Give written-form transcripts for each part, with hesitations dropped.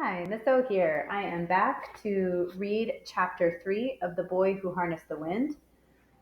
Hi, Miss O here. I am back to read chapter 3 of The Boy Who Harnessed the Wind.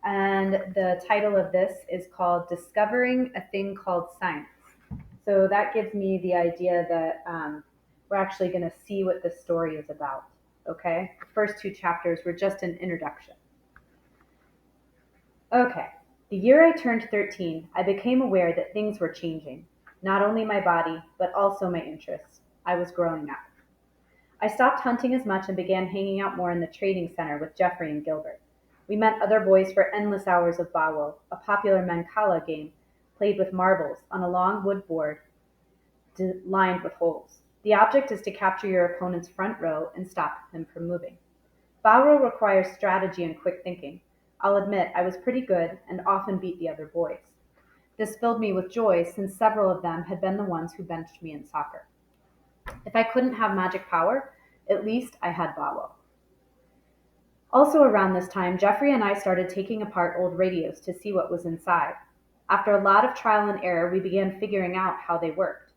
And the title of this is called Discovering a Thing Called Science. So that gives me the idea that we're actually going to see what this story is about. Okay? The first two chapters were just an introduction. Okay. The year I turned 13, I became aware that things were changing. Not only my body, but also my interests. I was growing up. I stopped hunting as much and began hanging out more in the trading center with Jeffrey and Gilbert. We met other boys for endless hours of bawo, a popular mancala game played with marbles on a long wood board lined with holes. The object is to capture your opponent's front row and stop him from moving. Bawo requires strategy and quick thinking. I'll admit I was pretty good and often beat the other boys. This filled me with joy since several of them had been the ones who benched me in soccer. If I couldn't have magic power, at least I had Bawo. Also around this time, Jeffrey and I started taking apart old radios to see what was inside. After a lot of trial and error, we began figuring out how they worked.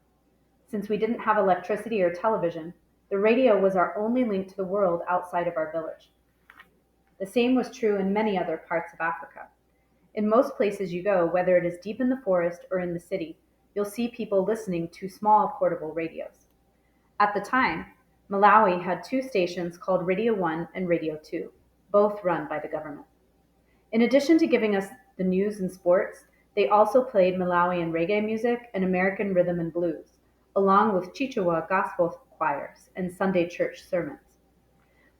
Since we didn't have electricity or television, the radio was our only link to the world outside of our village. The same was true in many other parts of Africa. In most places you go, whether it is deep in the forest or in the city, you'll see people listening to small portable radios. At the time, Malawi had two stations called Radio 1 and Radio 2, both run by the government. In addition to giving us the news and sports, they also played Malawian reggae music and American rhythm and blues, along with Chichewa gospel choirs and Sunday church sermons.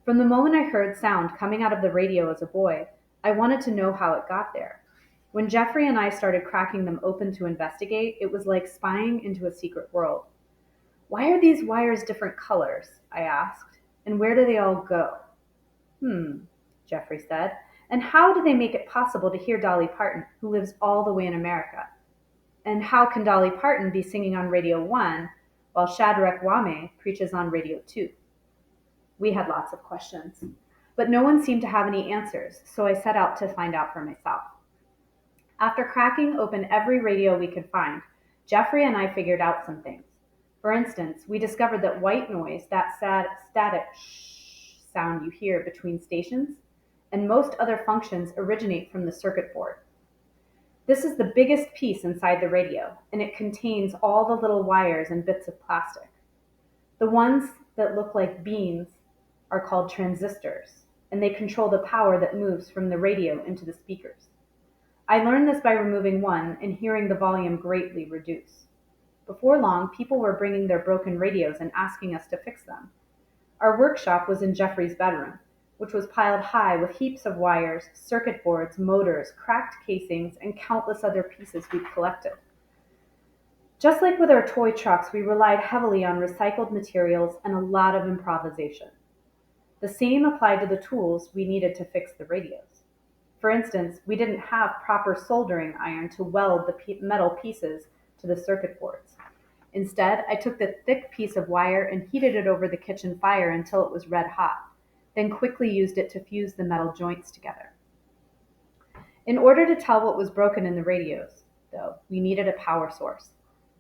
From the moment I heard sound coming out of the radio as a boy, I wanted to know how it got there. When Jeffrey and I started cracking them open to investigate, it was like spying into a secret world. Why are these wires different colors? I asked. And where do they all go? Jeffrey said. And how do they make it possible to hear Dolly Parton, who lives all the way in America? And how can Dolly Parton be singing on Radio 1 while Shadrach Wame preaches on Radio 2? We had lots of questions, but no one seemed to have any answers, so I set out to find out for myself. After cracking open every radio we could find, Jeffrey and I figured out some things. For instance, we discovered that white noise, that static shh sound you hear between stations, and most other functions originate from the circuit board. This is the biggest piece inside the radio, and it contains all the little wires and bits of plastic. The ones that look like beans are called transistors, and they control the power that moves from the radio into the speakers. I learned this by removing one and hearing the volume greatly reduce. Before long, people were bringing their broken radios and asking us to fix them. Our workshop was in Jeffrey's bedroom, which was piled high with heaps of wires, circuit boards, motors, cracked casings, and countless other pieces we'd collected. Just like with our toy trucks, we relied heavily on recycled materials and a lot of improvisation. The same applied to the tools we needed to fix the radios. For instance, we didn't have proper soldering iron to weld the metal pieces to the circuit boards. Instead, I took the thick piece of wire and heated it over the kitchen fire until it was red hot, then quickly used it to fuse the metal joints together. In order to tell what was broken in the radios, though, we needed a power source.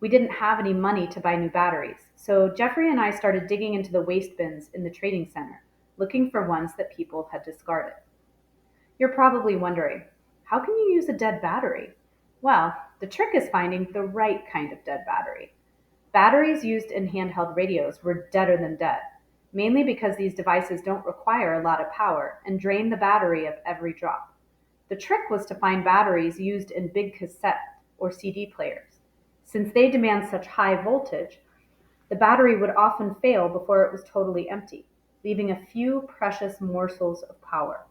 We didn't have any money to buy new batteries, so Jeffrey and I started digging into the waste bins in the trading center, looking for ones that people had discarded. You're probably wondering, how can you use a dead battery? Well, the trick is finding the right kind of dead battery. Batteries used in handheld radios were deader than dead, mainly because these devices don't require a lot of power and drain the battery of every drop. The trick was to find batteries used in big cassette or CD players. Since they demand such high voltage, the battery would often fail before it was totally empty, leaving a few precious morsels of power.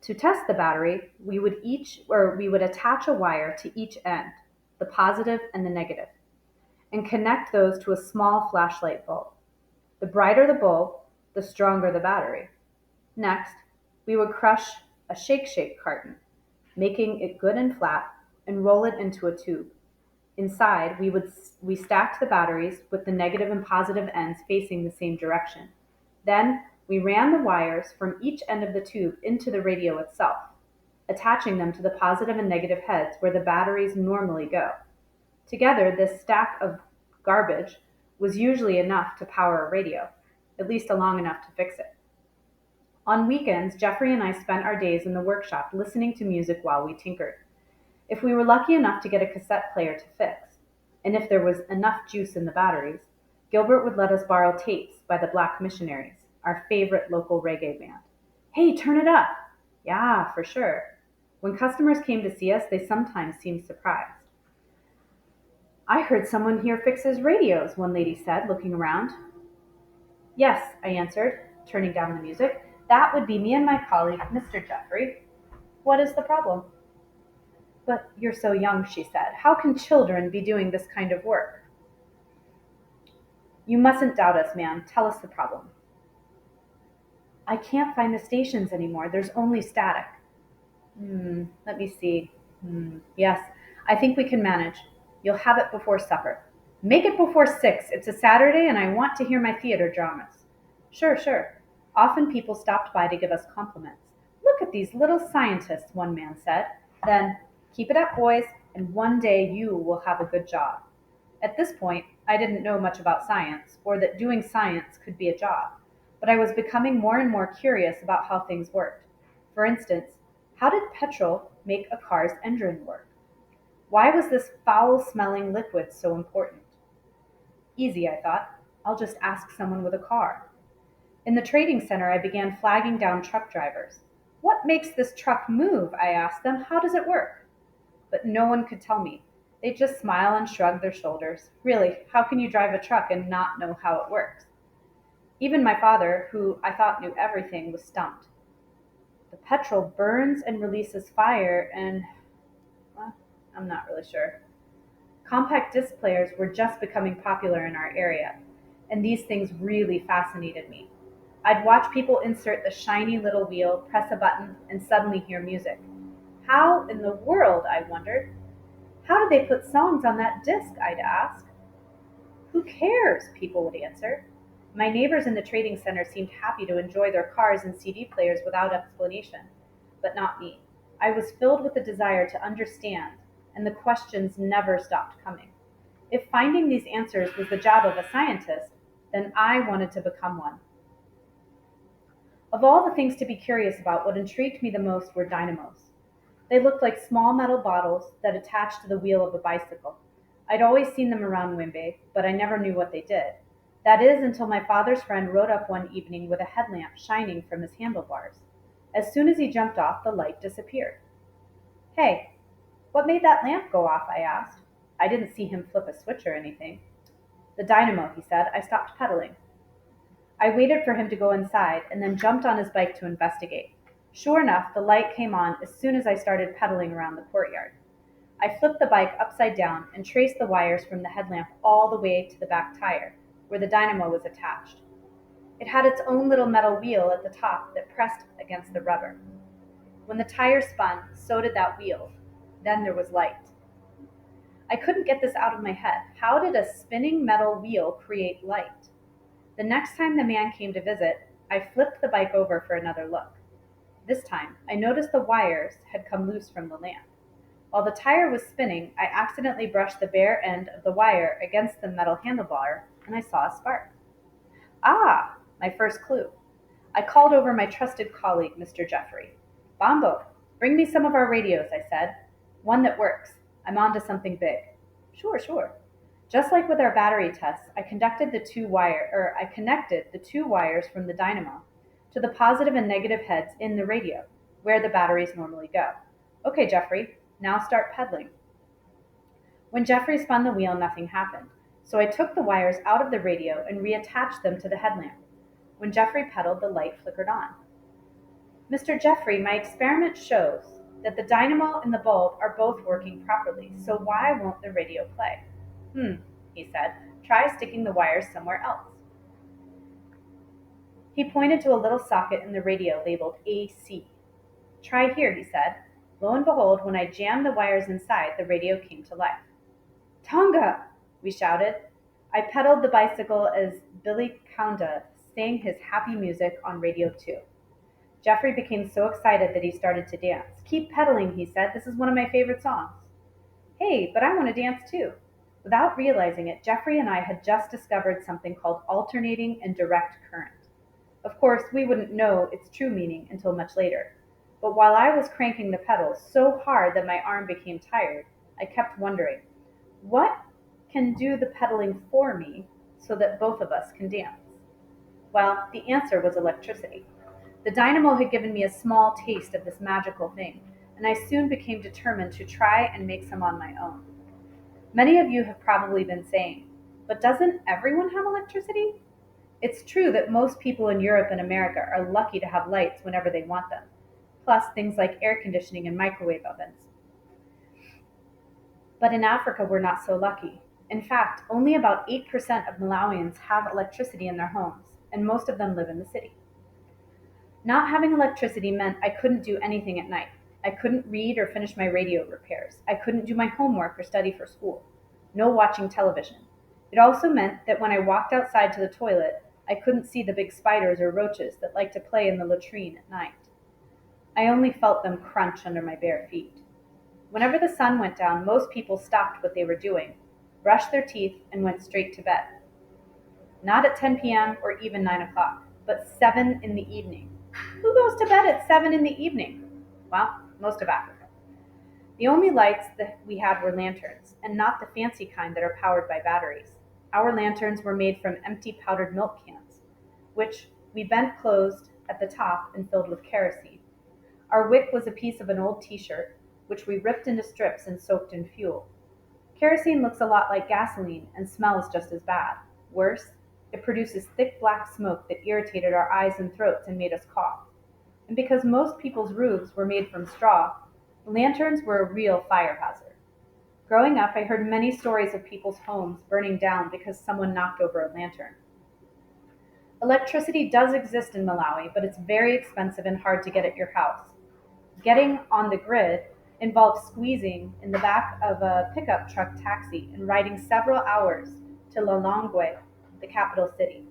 To test the battery, we would attach a wire to each end, the positive and the negative, and connect those to a small flashlight bulb. The brighter the bulb, the stronger the battery. Next, we would crush a shake carton, making it good and flat, and roll it into a tube. Inside, we stacked the batteries with the negative and positive ends facing the same direction. Then, we ran the wires from each end of the tube into the radio itself, attaching them to the positive and negative heads where the batteries normally go. Together, this stack of garbage was usually enough to power a radio, at least long enough to fix it. On weekends, Jeffrey and I spent our days in the workshop listening to music while we tinkered. If we were lucky enough to get a cassette player to fix, and if there was enough juice in the batteries, Gilbert would let us borrow tapes by the Black Missionaries, our favorite local reggae band. Hey, turn it up! Yeah, for sure. When customers came to see us, they sometimes seemed surprised. I heard someone here fixes radios, one lady said, looking around. Yes, I answered, turning down the music. That would be me and my colleague, Mr. Jeffrey. What is the problem? But you're so young, she said. How can children be doing this kind of work? You mustn't doubt us, ma'am. Tell us the problem. I can't find the stations anymore. There's only static. Let me see. Yes, I think we can manage. You'll have it before supper. Make it before 6. It's a Saturday and I want to hear my theater dramas. Sure, sure. Often people stopped by to give us compliments. Look at these little scientists, one man said. Then, keep it up, boys, and one day you will have a good job. At this point, I didn't know much about science, or that doing science could be a job, but I was becoming more and more curious about how things worked. For instance, how did petrol make a car's engine work? Why was this foul smelling liquid so important? Easy, I thought. I'll just ask someone with a car. In the trading center, I began flagging down truck drivers. What makes this truck move? I asked them. How does it work? But no one could tell me. They'd just smile and shrug their shoulders. Really, how can you drive a truck and not know how it works? Even my father, who I thought knew everything, was stumped. The petrol burns and releases fire, and, well, I'm not really sure. Compact disc players were just becoming popular in our area, and these things really fascinated me. I'd watch people insert the shiny little wheel, press a button, and suddenly hear music. How in the world, I wondered? How did they put songs on that disc? I'd ask. Who cares? People would answer. My neighbors in the trading center seemed happy to enjoy their cars and CD players without explanation, but not me. I was filled with the desire to understand, and the questions never stopped coming. If finding these answers was the job of a scientist, then I wanted to become one. Of all the things to be curious about, what intrigued me the most were dynamos. They looked like small metal bottles that attached to the wheel of a bicycle. I'd always seen them around Wimbe, but I never knew what they did. That is, until my father's friend rode up one evening with a headlamp shining from his handlebars. As soon as he jumped off, the light disappeared. Hey, what made that lamp go off? I asked. I didn't see him flip a switch or anything. The dynamo, he said. I stopped pedaling. I waited for him to go inside and then jumped on his bike to investigate. Sure enough, the light came on as soon as I started pedaling around the courtyard. I flipped the bike upside down and traced the wires from the headlamp all the way to the back tire, where the dynamo was attached. It had its own little metal wheel at the top that pressed against the rubber. When the tire spun, so did that wheel. Then there was light. I couldn't get this out of my head. How did a spinning metal wheel create light? The next time the man came to visit, I flipped the bike over for another look. This time, I noticed the wires had come loose from the lamp. While the tire was spinning, I accidentally brushed the bare end of the wire against the metal handlebar, and I saw a spark. Ah, my first clue. I called over my trusted colleague, Mr. Jeffrey. Bombo, bring me some of our radios, I said. One that works. I'm on to something big. Sure, sure. Just like with our battery tests, I connected the two wires from the dynamo to the positive and negative heads in the radio, where the batteries normally go. Okay, Jeffrey, now start pedaling. When Jeffrey spun the wheel, nothing happened, so I took the wires out of the radio and reattached them to the headlamp. When Jeffrey pedaled, the light flickered on. Mr. Jeffrey, my experiment shows that the dynamo and the bulb are both working properly, so why won't the radio play? He said. Try sticking the wires somewhere else. He pointed to a little socket in the radio labeled AC. Try here, he said. Lo and behold, when I jammed the wires inside, the radio came to life. Tonga! We shouted. I pedaled the bicycle as Billy Kaunda sang his happy music on Radio 2. Jeffrey became so excited that he started to dance. Keep pedaling, he said. This is one of my favorite songs. Hey, but I want to dance too. Without realizing it, Jeffrey and I had just discovered something called alternating and direct current. Of course, we wouldn't know its true meaning until much later. But while I was cranking the pedals so hard that my arm became tired, I kept wondering, what can do the pedaling for me so that both of us can dance? Well, the answer was electricity. The dynamo had given me a small taste of this magical thing, and I soon became determined to try and make some on my own. Many of you have probably been saying, but doesn't everyone have electricity? It's true that most people in Europe and America are lucky to have lights whenever they want them, plus things like air conditioning and microwave ovens. But in Africa, we're not so lucky. In fact, only about 8% of Malawians have electricity in their homes, and most of them live in the city. Not having electricity meant I couldn't do anything at night. I couldn't read or finish my radio repairs. I couldn't do my homework or study for school. No watching television. It also meant that when I walked outside to the toilet, I couldn't see the big spiders or roaches that like to play in the latrine at night. I only felt them crunch under my bare feet. Whenever the sun went down, most people stopped what they were doing, brushed their teeth, and went straight to bed. Not at 10 p.m. or even 9 o'clock, but 7 in the evening. Who goes to bed at 7 in the evening? Well, most of Africa. The only lights that we had were lanterns, and not the fancy kind that are powered by batteries. Our lanterns were made from empty powdered milk cans, which we bent closed at the top and filled with kerosene. Our wick was a piece of an old t-shirt, which we ripped into strips and soaked in fuel. Kerosene looks a lot like gasoline and smells just as bad. Worse, it produces thick black smoke that irritated our eyes and throats and made us cough. And because most people's roofs were made from straw, the lanterns were a real fire hazard. Growing up, I heard many stories of people's homes burning down because someone knocked over a lantern. Electricity does exist in Malawi, but it's very expensive and hard to get at your house. Getting on the grid involves squeezing in the back of a pickup truck taxi and riding several hours to Lilongwe, the capital city,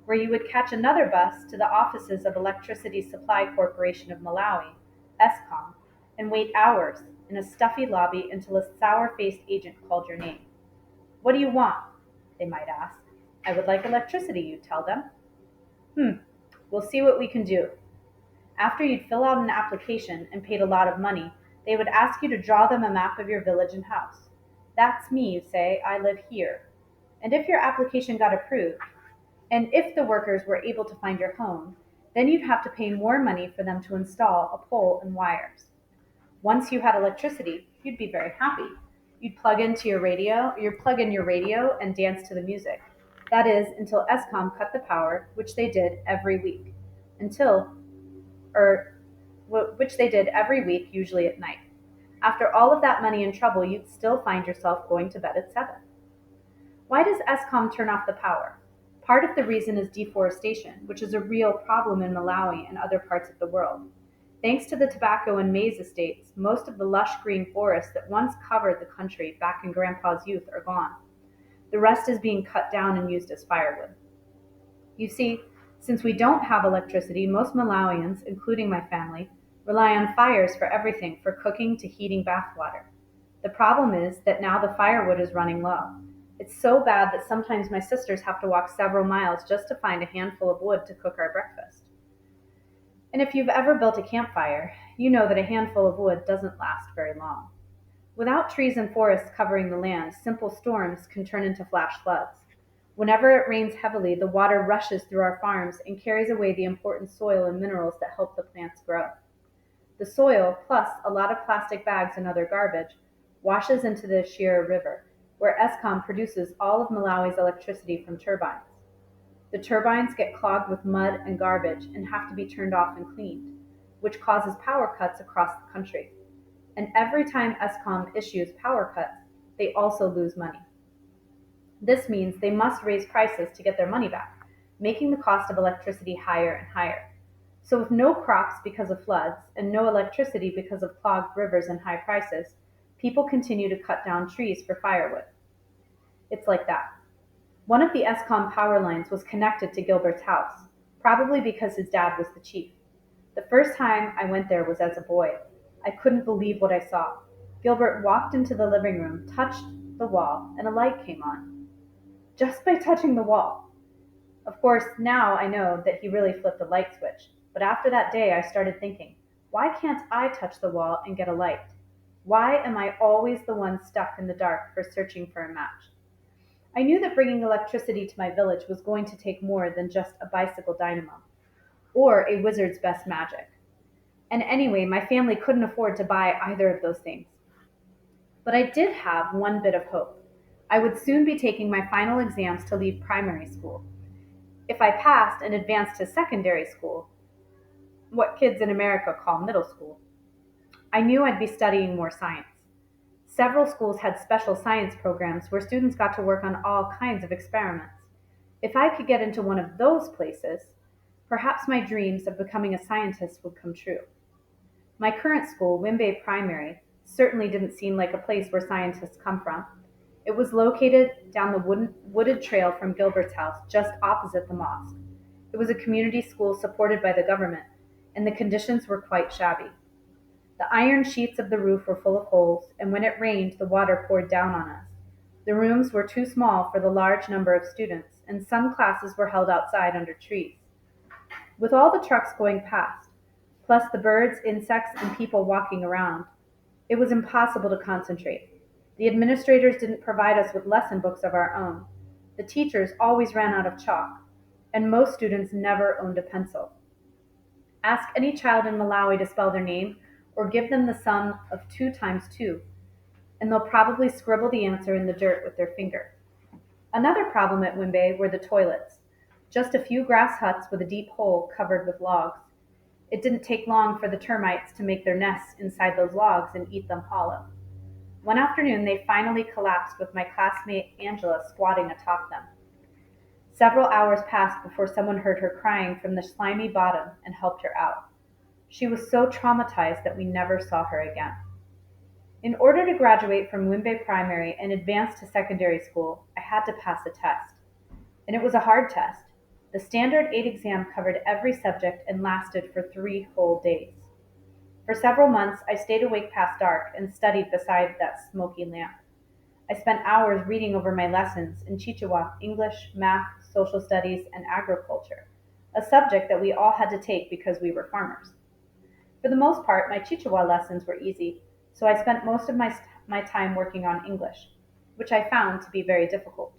where you would catch another bus to the offices of Electricity Supply Corporation of Malawi, ESCOM, and wait hours in a stuffy lobby until a sour-faced agent called your name. What do you want? They might ask. I would like electricity, you'd tell them. We'll see what we can do. After you'd fill out an application and paid a lot of money, they would ask you to draw them a map of your village and house. That's me, you say, I live here. And if your application got approved, and if the workers were able to find your home, then you'd have to pay more money for them to install a pole and wires. Once you had electricity, you'd be very happy. You'd plug in your radio and dance to the music. That is, until ESCOM cut the power, which they did every week. Which they did every week, usually at night. After all of that money and trouble, you'd still find yourself going to bed at 7. Why does ESCOM turn off the power? Part of the reason is deforestation, which is a real problem in Malawi and other parts of the world. Thanks to the tobacco and maize estates, most of the lush green forests that once covered the country back in Grandpa's youth are gone. The rest is being cut down and used as firewood. You see, since we don't have electricity, most Malawians, including my family, rely on fires for everything from cooking to heating bathwater. The problem is that now the firewood is running low. It's so bad that sometimes my sisters have to walk several miles just to find a handful of wood to cook our breakfast. And if you've ever built a campfire, you know that a handful of wood doesn't last very long. Without trees and forests covering the land, simple storms can turn into flash floods. Whenever it rains heavily, the water rushes through our farms and carries away the important soil and minerals that help the plants grow. The soil, plus a lot of plastic bags and other garbage, washes into the Shire River, where ESCOM produces all of Malawi's electricity from turbines. The turbines get clogged with mud and garbage and have to be turned off and cleaned, which causes power cuts across the country. And every time ESCOM issues power cuts, they also lose money. This means they must raise prices to get their money back, making the cost of electricity higher and higher. So with no crops because of floods and no electricity because of clogged rivers and high prices, people continue to cut down trees for firewood. It's like that. One of the ESCOM power lines was connected to Gilbert's house, probably because his dad was the chief. The first time I went there was as a boy. I couldn't believe what I saw. Gilbert walked into the living room, touched the wall, and a light came on. Just by touching the wall. Of course, now I know that he really flipped a light switch, but after that day I started thinking, why can't I touch the wall and get a light? Why am I always the one stuck in the dark for searching for a match? I knew that bringing electricity to my village was going to take more than just a bicycle dynamo, or a wizard's best magic. And anyway, my family couldn't afford to buy either of those things. But I did have one bit of hope. I would soon be taking my final exams to leave primary school. If I passed and advanced to secondary school, what kids in America call middle school, I knew I'd be studying more science. Several schools had special science programs where students got to work on all kinds of experiments. If I could get into one of those places, perhaps my dreams of becoming a scientist would come true. My current school, Wimbay Primary, certainly didn't seem like a place where scientists come from. It was located down the wooded trail from Gilbert's house, just opposite the mosque. It was a community school supported by the government, and the conditions were quite shabby. The iron sheets of the roof were full of holes, and when it rained, the water poured down on us. The rooms were too small for the large number of students, and some classes were held outside under trees. With all the trucks going past, plus the birds, insects, and people walking around, it was impossible to concentrate. The administrators didn't provide us with lesson books of our own. The teachers always ran out of chalk, and most students never owned a pencil. Ask any child in Malawi to spell their name or give them the sum of 2 times 2, and they'll probably scribble the answer in the dirt with their finger. Another problem at Wimbay were the toilets. Just a few grass huts with a deep hole covered with logs. It didn't take long for the termites to make their nests inside those logs and eat them hollow. One afternoon, they finally collapsed with my classmate Angela squatting atop them. Several hours passed before someone heard her crying from the slimy bottom and helped her out. She was so traumatized that we never saw her again. In order to graduate from Wimbay Primary and advance to secondary school, I had to pass a test. And it was a hard test. The Standard 8 exam covered every subject and lasted for 3 whole days. For several months, I stayed awake past dark and studied beside that smoky lamp. I spent hours reading over my lessons in Chichewa, English, math, social studies, and agriculture, a subject that we all had to take because we were farmers. For the most part, my Chichewa lessons were easy, so I spent most of my time working on English, which I found to be very difficult.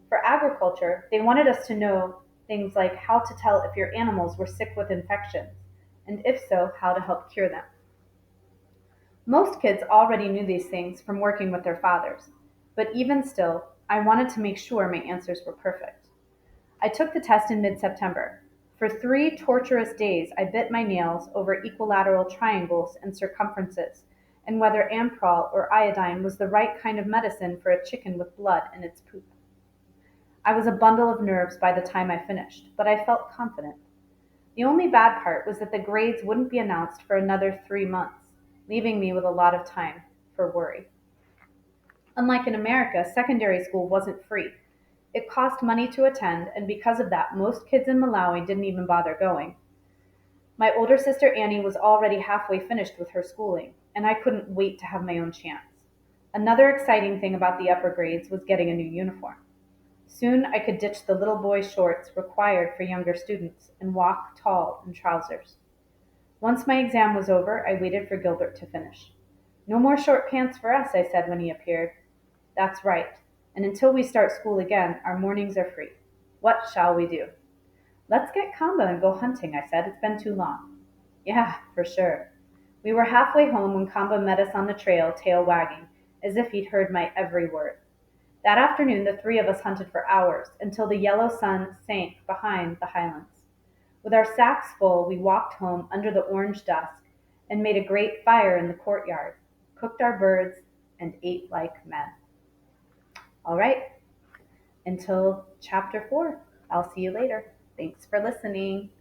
For agriculture, they wanted us to know things like how to tell if your animals were sick with infections, and if so, how to help cure them. Most kids already knew these things from working with their fathers, but even still, I wanted to make sure my answers were perfect. I took the test in mid-September. For 3 torturous days, I bit my nails over equilateral triangles and circumferences, and whether Amprol or iodine was the right kind of medicine for a chicken with blood in its poop. I was a bundle of nerves by the time I finished, but I felt confident. The only bad part was that the grades wouldn't be announced for another 3 months, leaving me with a lot of time for worry. Unlike in America, secondary school wasn't free. It cost money to attend, and because of that, most kids in Malawi didn't even bother going. My older sister Annie was already halfway finished with her schooling, and I couldn't wait to have my own chance. Another exciting thing about the upper grades was getting a new uniform. Soon I could ditch the little boy shorts required for younger students and walk tall in trousers. Once my exam was over, I waited for Gilbert to finish. "No more short pants for us," I said when he appeared. "That's right, and until we start school again, our mornings are free. What shall we do?" "Let's get Kamba and go hunting," I said. "It's been too long." "Yeah, for sure." We were halfway home when Kamba met us on the trail, tail wagging, as if he'd heard my every word. That afternoon, the 3 of us hunted for hours, until the yellow sun sank behind the highlands. With our sacks full, we walked home under the orange dusk and made a great fire in the courtyard, cooked our birds, and ate like men. All right, until chapter 4. I'll see you later. Thanks for listening.